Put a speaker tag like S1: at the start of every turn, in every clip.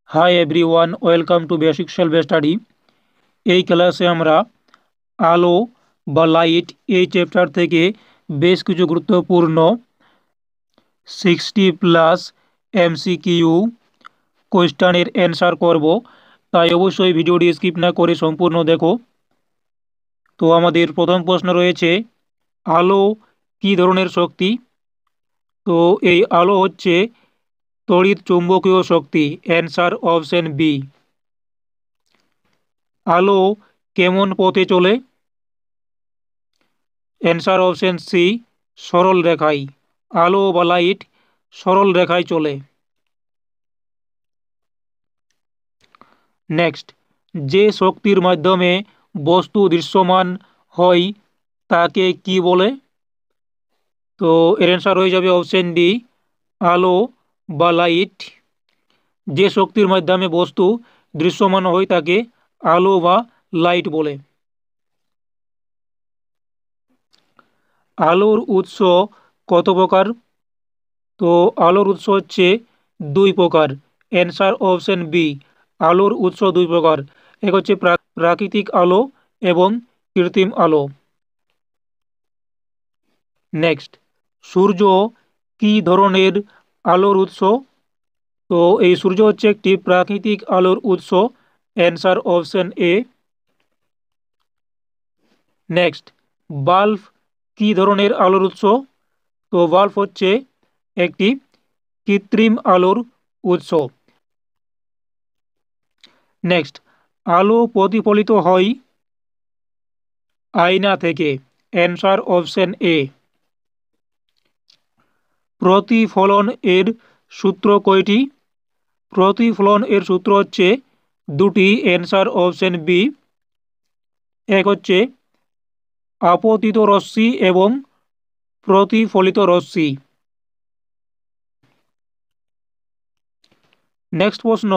S1: Hi everyone, welcome to basic self study. এই ক্লাসে আমরা আলো বা লাইট এই চ্যাপ্টার থেকে বেশ কিছু গুরুত্বপূর্ণ 60+ MCQ কোয়েশ্চেনের অ্যান্সার করব। তাই অবশ্যই ভিডিওটি স্কিপ না করে সম্পূর্ণ দেখো। তো আমাদের প্রথম প্রশ্ন রয়েছে, আলো কী ধরনের শক্তি? তো এই আলো হচ্ছে তড়িৎ চুম্বকীয় শক্তি। Answer option B. আলো কেমন পথে চলে? অ্যান্সার অপশন সি, সরল রেখায়। আলো বা লাইট সরল রেখায় চলে। নেক্সট, যে শক্তির মাধ্যমে বস্তু দৃশ্যমান হয় তাকে কি বলে? তো এর অ্যান্সার হয়ে যাবে অপশন ডি, আলো বা লাইট। যে শক্তির মাধ্যমে বস্তু দৃশ্যমান হয় তাকে আলো বা লাইট বলে। আলোর উৎস কত প্রকার? তো আলোর উৎস হচ্ছে দুই প্রকার। অ্যান্সার অপশন বি, আলোর উৎস দুই প্রকার। এক হচ্ছে প্রাকৃতিক আলো এবং কৃত্রিম আলো। নেক্সট, সূর্য কি ধরনের আলোর উৎস? তো এই সূর্য হচ্ছে একটি প্রাকৃতিক আলোর উৎস। Answer option A. Next, bulb কি ধরনের আলোর উৎস? তো বাল্ব হচ্ছে একটি কৃত্রিম আলোর উৎস। নেক্সট, আলো প্রতিফলিত হয় আয়না থেকে। Answer option A. প্রতিফলন এর সূত্র কয়টি? প্রতিফলন এর সূত্র হচ্ছে দুটি। Answer option B. এক হচ্ছে আপতিত রশ্মি এবং প্রতিফলিত রশ্মি। নেক্সট প্রশ্ন,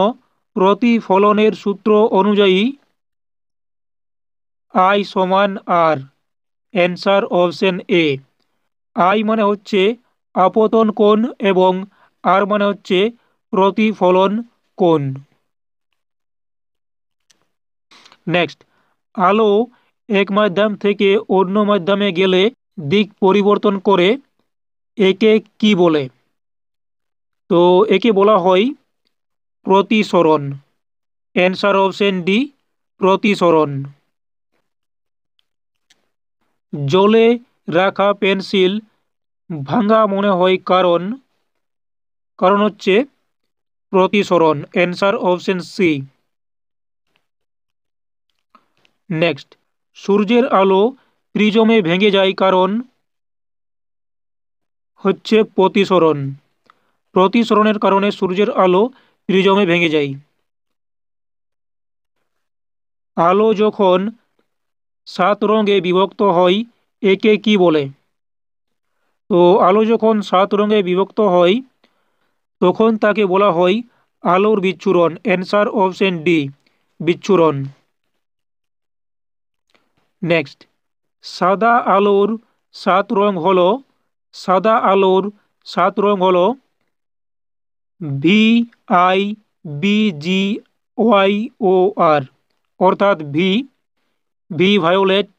S1: প্রতিফলনের সূত্র অনুযায়ী আই সমান আর। Answer option A. আই মানে হচ্ছে আপতন কোণ এবং আর মানে হচ্ছে প্রতিফলন কোণ। নেক্সট, আলো এক মাধ্যম থেকে অন্য মাধ্যমে গেলে দিক পরিবর্তন করে, একে কি বলে? তো একে বলা হয় প্রতিসরণ। অ্যান্সার অপশন ডি, প্রতিসরণ। জলে রাখা পেন্সিল ভাঙা মনে হয় কারণ কারণ হচ্ছে প্রতিসরণ। Answer option C. নেক্সট, সূর্যের আলো প্রিজমে ভেঙে যায় কারণ হচ্ছে প্রতিসরণ। প্রতিসরণের কারণে সূর্যের আলো প্রিজমে ভেঙে যায়। আলো যখন 7 রঙে বিভক্ত হয় একে কি বলে? তো আলো যখন 7 রঙে বিভক্ত হয় তখন তাকে বলা হয় আলোর বিচ্ছুরণ। অ্যান্সার অপশন ডি, বিচ্ছুরণ। নেক্সট, সাদা আলোর 7 রং হলো সাদা আলোর 7 রং হলো V, I, B, G, Y, O R. অর্থাৎ V V violet,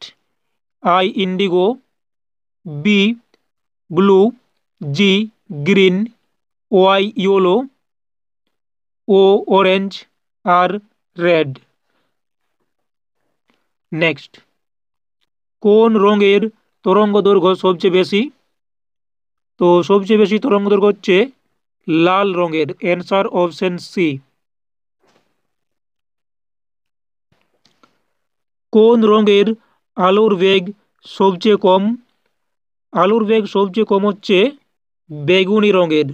S1: I indigo, B blue, G green, Y yellow, O orange, R red. Next, কোন রঙের তরঙ্গদৈর্ঘ্য সবচেয়ে বেশি? তো সবচেয়ে বেশি তরঙ্গদৈর্ঘ্য হচ্ছে লাল রঙের। Answer option C. কোন রঙের আলোর বেগ সবচেয়ে কম? আলোর বেগ সবচেয়ে কম হচ্ছে বেগুনি রঙের।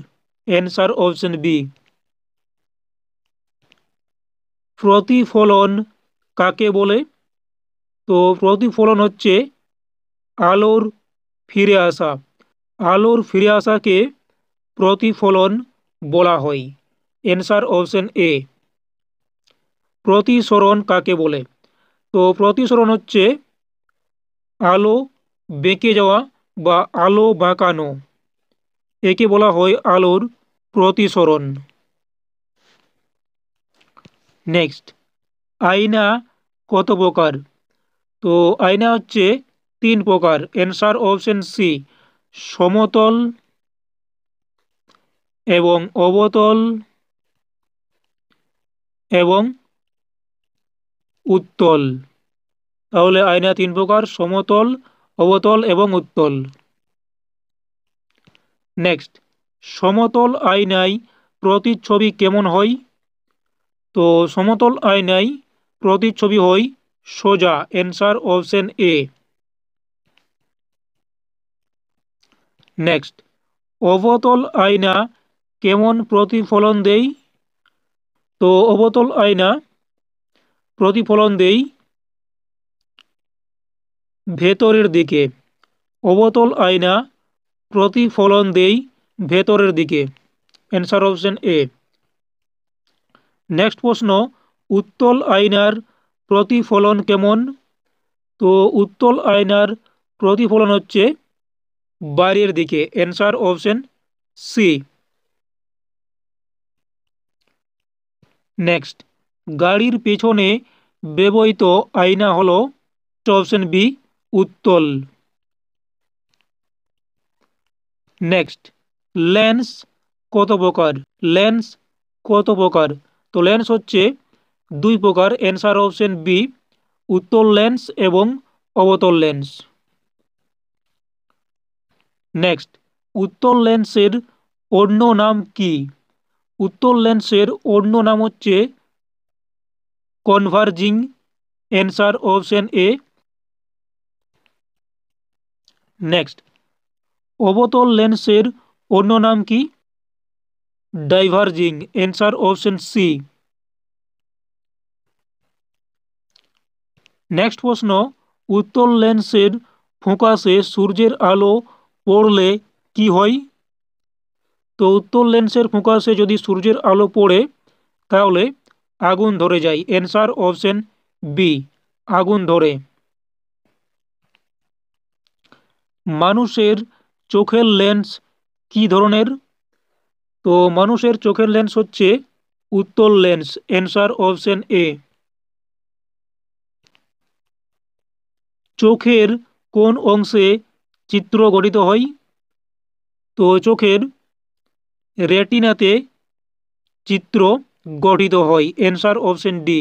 S1: Answer option B. প্রতিফলন কাকে বলে? তো প্রতিফলন হচ্ছে আলোর ফিরে আসা। আলোর ফিরে আসাকে প্রতিফলন বলা হয়। অ্যান্সার অপশন এ। প্রতিসরণ কাকে বলে? তো প্রতিসরণ হচ্ছে আলো বেঁকে যাওয়া বা আলো বাঁকানো, একে বলা হয় আলোর প্রতিসরণ। নেক্সট, আয়না কত প্রকার? তো আয়না হচ্ছে 3 প্রকার। অ্যান্সার অপশন সি, সমতল এবং অবতল এবং উত্তল। তাহলে আয়না 3 প্রকার, সমতল, অবতল এবং উত্তল। নেক্সট, সমতল আয়নায় প্রতিচ্ছবি কেমন হয়? তো সমতল আয়নায় প্রতিচ্ছবি হয় সোজা। Answer option A. নেক্সট, অবতল আয়না কেমন প্রতিফলন দেয়? তো অবতল আয়না প্রতিফলন দেয় ভেতরের দিকে। অবতল আয়না প্রতিফলন দেয় ভেতরের দিকে। Answer option A. নেক্সট প্রশ্ন, উত্তল আয়নার প্রতিফলন কেমন? তো উত্তল আয়নার প্রতিফলন হচ্ছে বাইরের দিকে। Answer option C. নেক্সট, গাড়ির পেছনে ব্যবহৃত আয়না হলো অপশন বি, উত্তল। নেক্সট, লেন্স কত প্রকার? লেন্স কত প্রকার? তো লেন্স হচ্ছে 2 প্রকার। অ্যান্সার অপশন বি, উত্তল লেন্স এবং অবতল লেন্স। নেক্সট, উত্তল লেন্সের অন্য নাম কি? উত্তল লেন্সের অন্য নাম হচ্ছে converging. Answer option A. Next, অবতল লেন্সের অন্য নাম কি? Diverging. Answer option C. Next প্রশ্ন, উত্তল লেন্সের ফোকাসে সূর্যের আলো পড়লে কি হয়? তো উত্তল লেন্সের ফোকাসে যদি সূর্যের আলো পড়ে তাহলে আগুন ধরে যায়। অ্যান্সার অপশন বি, আগুন ধরে। মানুষের চোখের লেন্স কি ধরনের? তো মানুষের চোখের লেন্স হচ্ছে উত্তল লেন্স। অ্যান্সার অপশন এ। চোখের কোন অংশে চিত্র গঠিত হয়? তো চোখের রেটিনাতে চিত্র গঠিত হয়। Answer option D.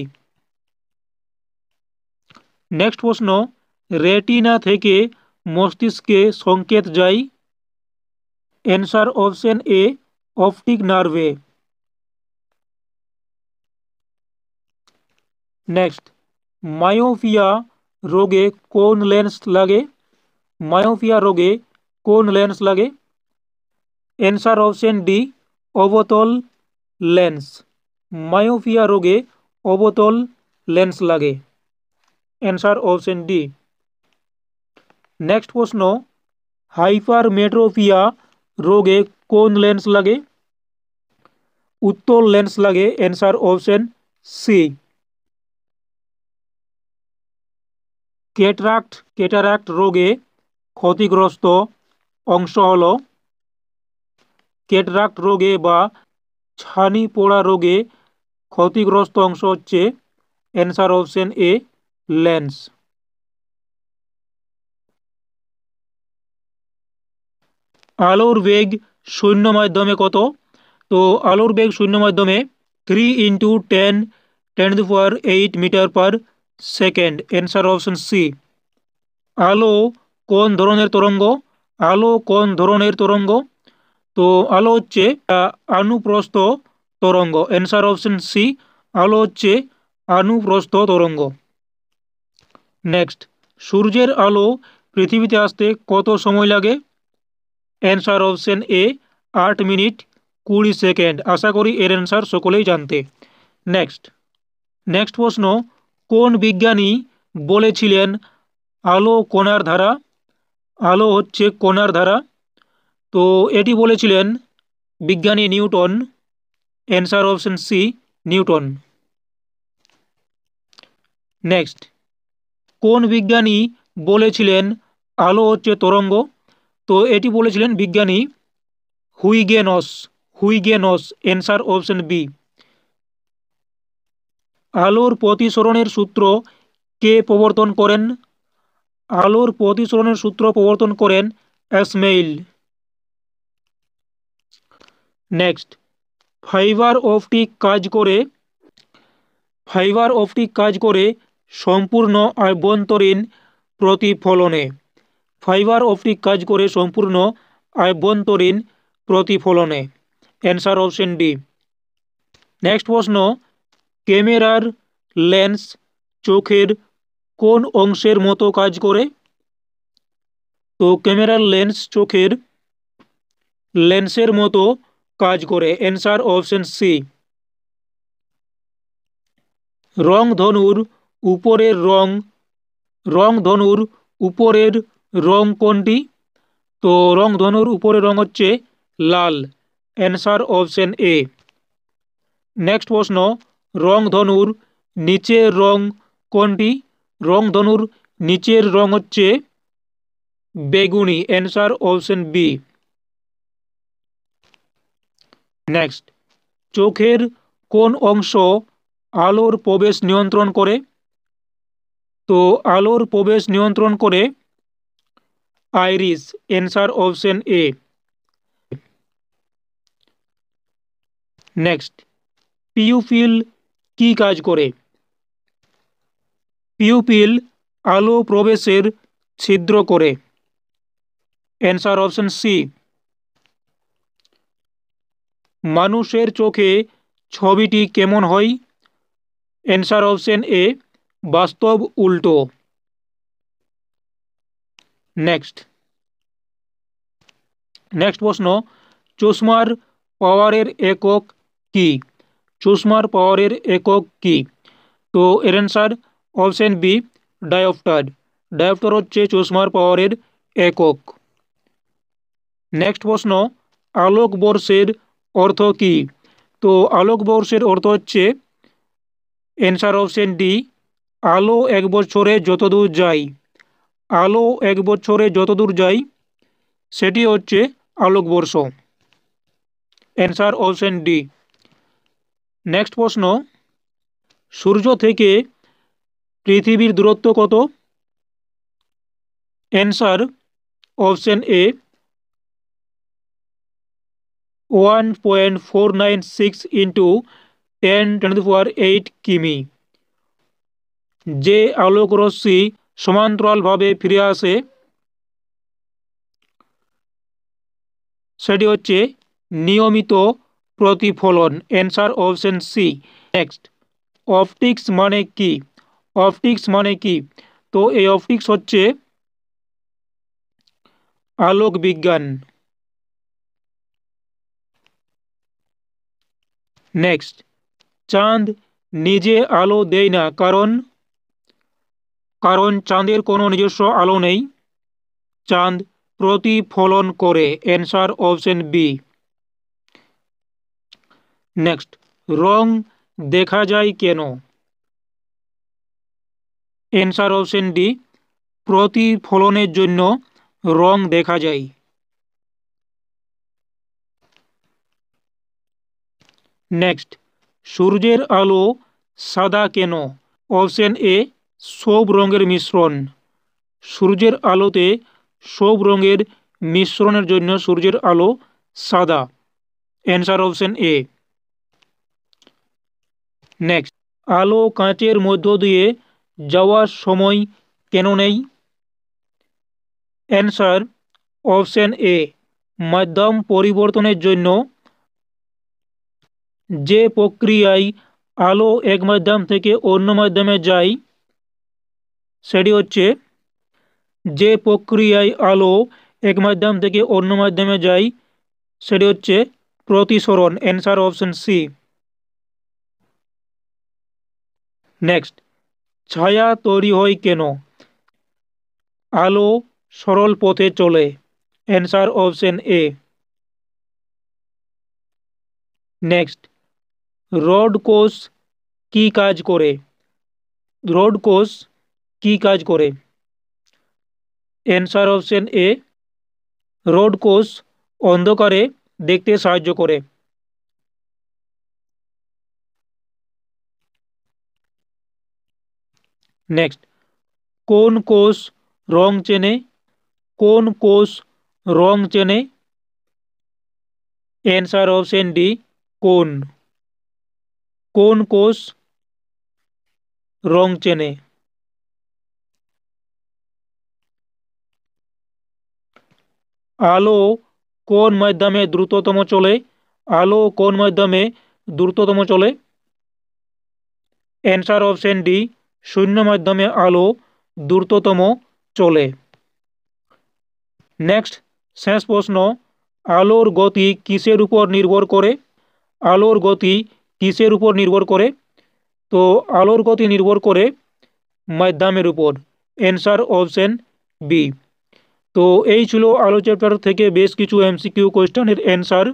S1: নেক্সট প্রশ্ন, রেটিনা থেকে মস্তিষ্কে সংকেত যায়? অ্যান্সার অপশন এ, অপটিক নার্ভে। নেক্সট, মায়োপিয়া রোগে কোন লেন্স লাগে? মায়োপিয়া রোগে কোন লেন্স লাগে? অ্যান্সার অপশন ডি, অবতল লেন্স। মায়োপিয়া রোগে অবতল লেন্স লাগে। Answer option D. নেক্সট প্রশ্ন, হাইপারমেট্রোপিয়া রোগে কোন লেন্স লাগে? উত্তল লেন্স লাগে। Answer option C. ক্যাটারাক্ট রোগে ক্ষতিগ্রস্ত অংশ হলো? ক্যাটারাক্ট রোগে বা ছানি পোড়া রোগে ক্ষতিগ্রস্ত অংশ হচ্ছে অ্যান্সার অপশন এ, লেন্স। আলোর বেগ শূন্য মাধ্যমে কত? তো আলোর বেগ শূন্য মাধ্যমে 3 × 10⁸ metre per second. Answer option C. আলো কোন ধরনের তরঙ্গ? আলো কোন ধরনের তরঙ্গ? তো আলো হচ্ছে অনুপ্রস্থ তরঙ্গ। অ্যান্সার অপশন সি, আলো হচ্ছে অনুপ্রস্থ তরঙ্গ। নেক্সট, সূর্যের আলো পৃথিবীতে আসতে কত সময় লাগে? Answer option A, 8 minute 20 second. আশা করি এর অ্যান্সার সকলেই জানতে। নেক্সট নেক্সট প্রশ্ন, কোন বিজ্ঞানী বলেছিলেন আলো কণার ধারা? আলো হচ্ছে কণার ধারা। তো এটি বলেছিলেন বিজ্ঞানী Newton. Answer option C, Newton. Next, কোন বিজ্ঞানী বলেছিলেন আলো হচ্ছে তরঙ্গ? তো এটি বলেছিলেন বিজ্ঞানী Huygens. Huygens. Answer option B. আলোর প্রতিসরণের সূত্র কে প্রবর্তন করেন? আলোর প্রতিসরণের সূত্র প্রবর্তন করেন এসমেইল। নেক্সট, ফাইবার অপটিক কাজ করে সম্পূর্ণ আভ্যন্তরীণ প্রতিফলনে। ফাইবার অপটিক কাজ করে সম্পূর্ণ আভ্যন্তরীণ প্রতিফলনে। Answer option D. নেক্সট প্রশ্ন, ক্যামেরার লেন্স চোখের কোন অংশের মতো কাজ করে? তো ক্যামেরার লেন্স চোখের লেন্সের মতো কাজ করে। Answer option C. রংধনুর উপরের রং কোনটি? তো রংধনুর উপরের রং হচ্ছে লাল। Answer option A. নেক্সট প্রশ্ন, রংধনুর নিচের রং কোনটি? রংধনুর নিচের রং হচ্ছে বেগুনি। Answer option B. নেক্সট, চোখের কোন অংশ আলোর প্রবেশ নিয়ন্ত্রণ করে? তো আলোর প্রবেশ নিয়ন্ত্রণ করে iris. Answer option A. Next, pupil কি কাজ করে? পিউপিল আলো প্রবেশের ছিদ্র করে। Answer option C. মানুষের চোখে ছবিটি কেমন হয়? অ্যান্সার অপশন এ, বাস্তব উল্টো। নেক্সট প্রশ্ন, চশমার পাওয়ারের একক কি? চশমার পাওয়ারের একক কি? তো এর answer option B, dioptre. Dioptre হচ্ছে চশমার পাওয়ারের একক। নেক্সট প্রশ্ন, আলোকবর্ষের অর্থ কি? তো আলোকবর্ষের অর্থ হচ্ছে অ্যান্সার অপশন ডি, আলো এক বছরে যতদূর যায়। আলো এক বছরে যতদূর যায় সেটি হচ্ছে আলোকবর্ষ। Answer option D. নেক্সট প্রশ্ন, সূর্য থেকে পৃথিবীর দূরত্ব কত? অ্যান্সার অপশন এ, 1.496 ইন্টু 10⁸ কিমি। যে আলোক রশ্মি সমান্তরালভাবে ফিরে আসে সেটি হচ্ছে নিয়মিত প্রতিফলন। Answer option C. Next, optics মানে কি? অপটিক্স মানে কি? তো এই অপটিক্স হচ্ছে আলোক বিজ্ঞান। নেক্সট, চাঁদ নিজে আলো দেয় না কারণ চাঁদের কোনো নিজস্ব আলো নেই। চাঁদ প্রতিফলন করে। Answer option B. নেক্সট, রং দেখা যায় কেন? অ্যান্সার অপশন ডি, প্রতিফলনের জন্য রং দেখা যায়। নেক্সট, সূর্যের আলো সাদা কেন? অপশন এ, সব রঙের মিশ্রণ। সূর্যের আলোতে সব রঙের মিশ্রণের জন্য সূর্যের আলো সাদা। Answer option A. নেক্সট, আলো কাঁচের মধ্য দিয়ে যাওয়ার সময় কেন নেই? অ্যান্সার অপশন এ, মাধ্যম পরিবর্তনের জন্য। যে প্রক্রিয়ায় আলো এক মাধ্যম থেকে অন্য মাধ্যমে যায় সেটি হচ্ছে যে প্রক্রিয়ায় আলো এক মাধ্যম থেকে অন্য মাধ্যমে যায় সেটি হচ্ছে প্রতিসরণ। Answer option C. নেক্সট, ছায়া তৈরি হয় কেন? আলো সরল পথে চলে। Answer option A. Next, rod কোষ কি কাজ করে? রড কোষ কি কাজ করে? অ্যান্সার অপশন এ, রড কোষ অন্ধকারে দেখতে সাহায্য করে। নেক্সট, কোন কোষ রং চেনে? কোন কোষ রং চেনে? অ্যান্সার অপশন ডি, কোন। কোন কোষ রং চেনে? আলো কোন মাধ্যমে দ্রুততম চলে? আলো কোন মাধ্যমে দ্রুততম চলে? অ্যান্সার অপশন ডি, শূন্য মাধ্যমে আলো দ্রুততম চলে। নেক্সট, শেষ প্রশ্ন, আলোর গতি কিসের উপর নির্ভর করে? আলোর গতি কিসের উপর নির্ভর করে? তো আলোর গতি নির্ভর করে মাধ্যমের উপর। Answer option B. তো এই ছিল আলো চ্যাপ্টার থেকে বেশ কিছু এমসিকিউ কোয়েশ্চেনের অ্যান্সার।